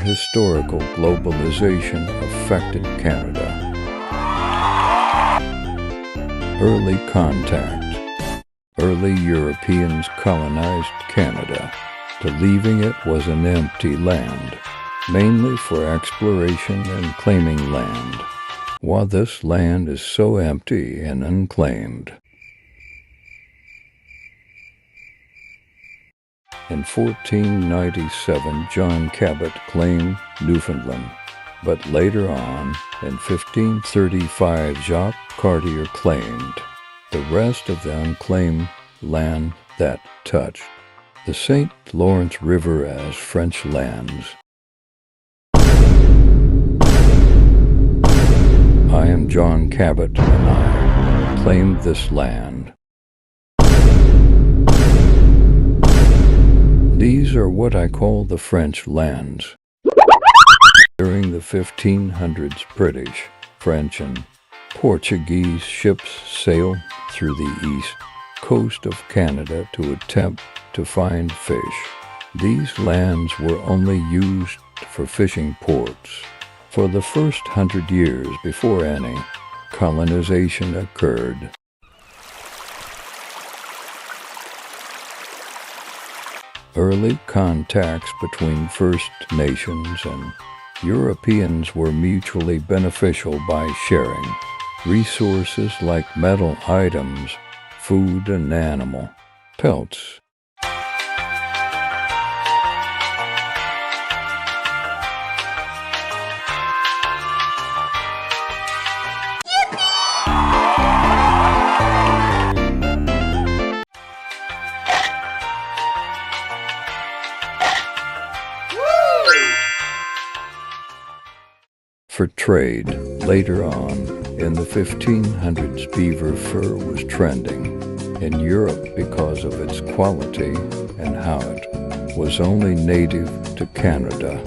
historical globalization affected Canada. Early contact. Early Europeans colonized Canada, believing it was an empty land, mainly for exploration and claiming land. While this land is so empty and unclaimed. In 1497, John Cabot claimed Newfoundland, but later on, in 1535, Jacques Cartier claimed the rest of the unclaimed land that touched the St. Lawrence River as French lands. I am John Cabot, and I claimed this land. These are what I call the French lands. During the 1500s, British, French, and Portuguese ships sailed through the east coast of Canada to attempt to find fish. These lands were only used for fishing ports. For the first 100 years before any colonization occurred. Early contacts between First Nations and Europeans were mutually beneficial by sharing resources like metal items, food, and animal pelts. For trade. Later on, in the 1500s, beaver fur was trending in Europe because of its quality and how it was only native to Canada.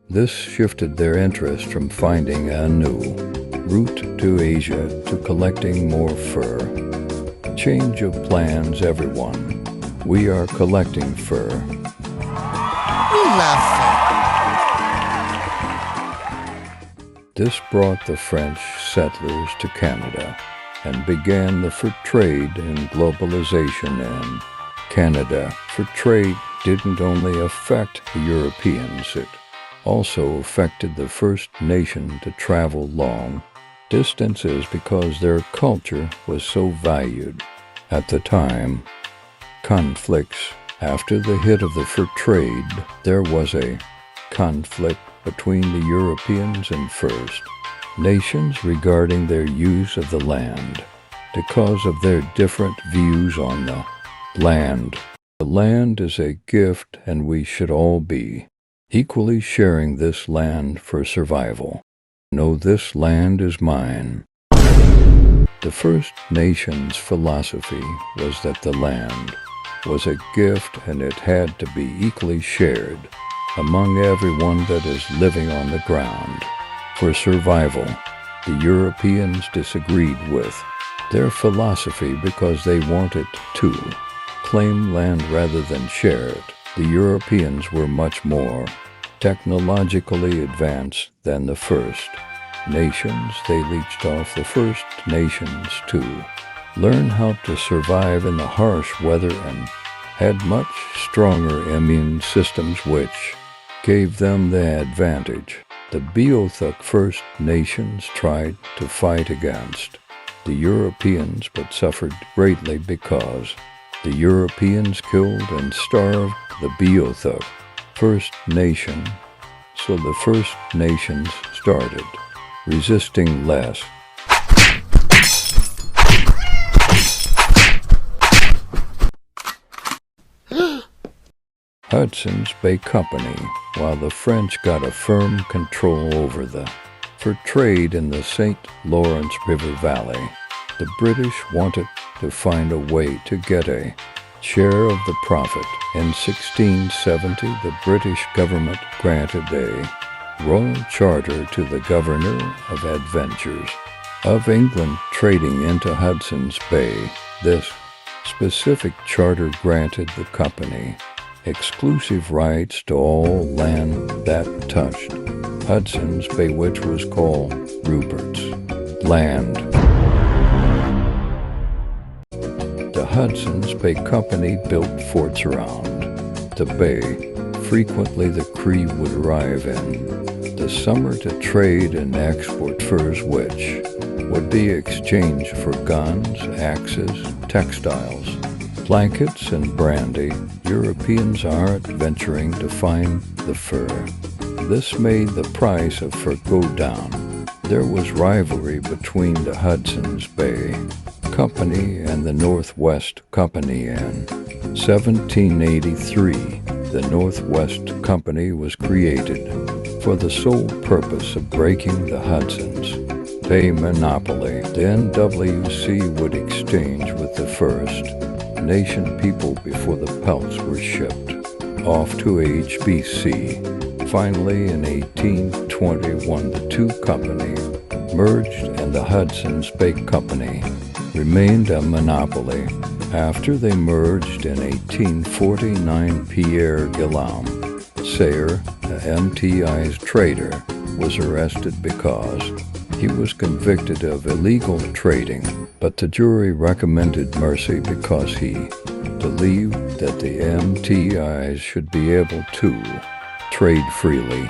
This shifted their interest from finding a new route to Asia to collecting more fur. Change of plans, everyone. We are collecting fur. This brought the French settlers to Canada and began the fur trade and globalization in Canada. Fur trade didn't only affect the Europeans, it also affected the First Nation to travel long distances because their culture was so valued. At the time, conflicts. After the hit of the fur trade, there was a conflict between the Europeans and First Nations regarding their use of the land because of their different views on the land. The land is a gift, and we should all be equally sharing this land for survival. No, this land is mine. The First Nations' philosophy was that the land was a gift and it had to be equally shared among everyone that is living on the ground. For survival, the Europeans disagreed with their philosophy because they wanted to claim land rather than share it. The Europeans were much more technologically advanced than the First Nations. They leached off the First Nations to learn how to survive in the harsh weather and had much stronger immune systems, which gave them the advantage. The Beothuk First Nations tried to fight against the Europeans but suffered greatly because the Europeans killed and starved the Beothuk First Nation, so the First Nations started resisting less. Hudson's Bay Company, while the French got a firm control over the fur trade in the St. Lawrence River Valley, the British wanted to find a way to get a share of the profit. In 1670, the British government granted a royal charter to the Governor of Adventures of England trading into Hudson's Bay. This specific charter granted the company exclusive rights to all land that touched Hudson's Bay, which was called Rupert's Land. The Hudson's Bay Company built forts around the bay. Frequently the Cree would arrive in the summer to trade and export furs, which would be exchanged for guns, axes, textiles, blankets, and brandy. Europeans aren't venturing to find the fur. This made the price of fur go down. There was rivalry between the Hudson's Bay Company and the Northwest Company. In 1783, the Northwest Company was created for the sole purpose of breaking the Hudson's Bay monopoly. The NWC would exchange with the First Nation people before the pelts were shipped off to HBC. Finally, in 1821, the two companies merged and the Hudson's Bay Company remained a monopoly. After they merged in 1849, Pierre Guillaume Sayre, the MTI's trader, was arrested because he was convicted of illegal trading, but the jury recommended mercy because he believed that the MTIs should be able to trade freely.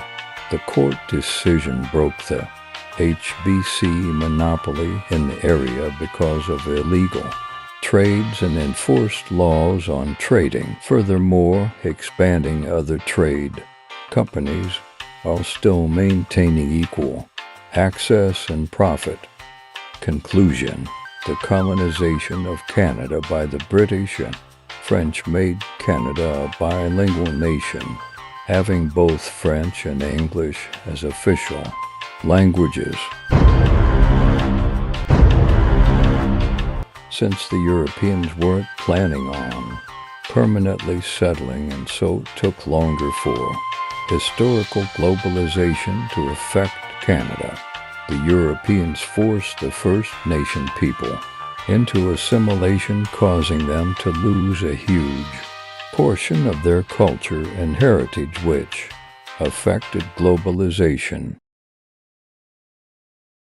The court decision broke the HBC monopoly in the area because of illegal trades and enforced laws on trading, furthermore expanding other trade companies while still maintaining equal access and profit. Conclusion: the colonization of Canada by the British and French made Canada a bilingual nation, having both French and English as official languages. Since the Europeans weren't planning on permanently settling, and so it took longer for historical globalization to affect Canada, the Europeans forced the First Nation people into assimilation, causing them to lose a huge portion of their culture and heritage, which affected globalization.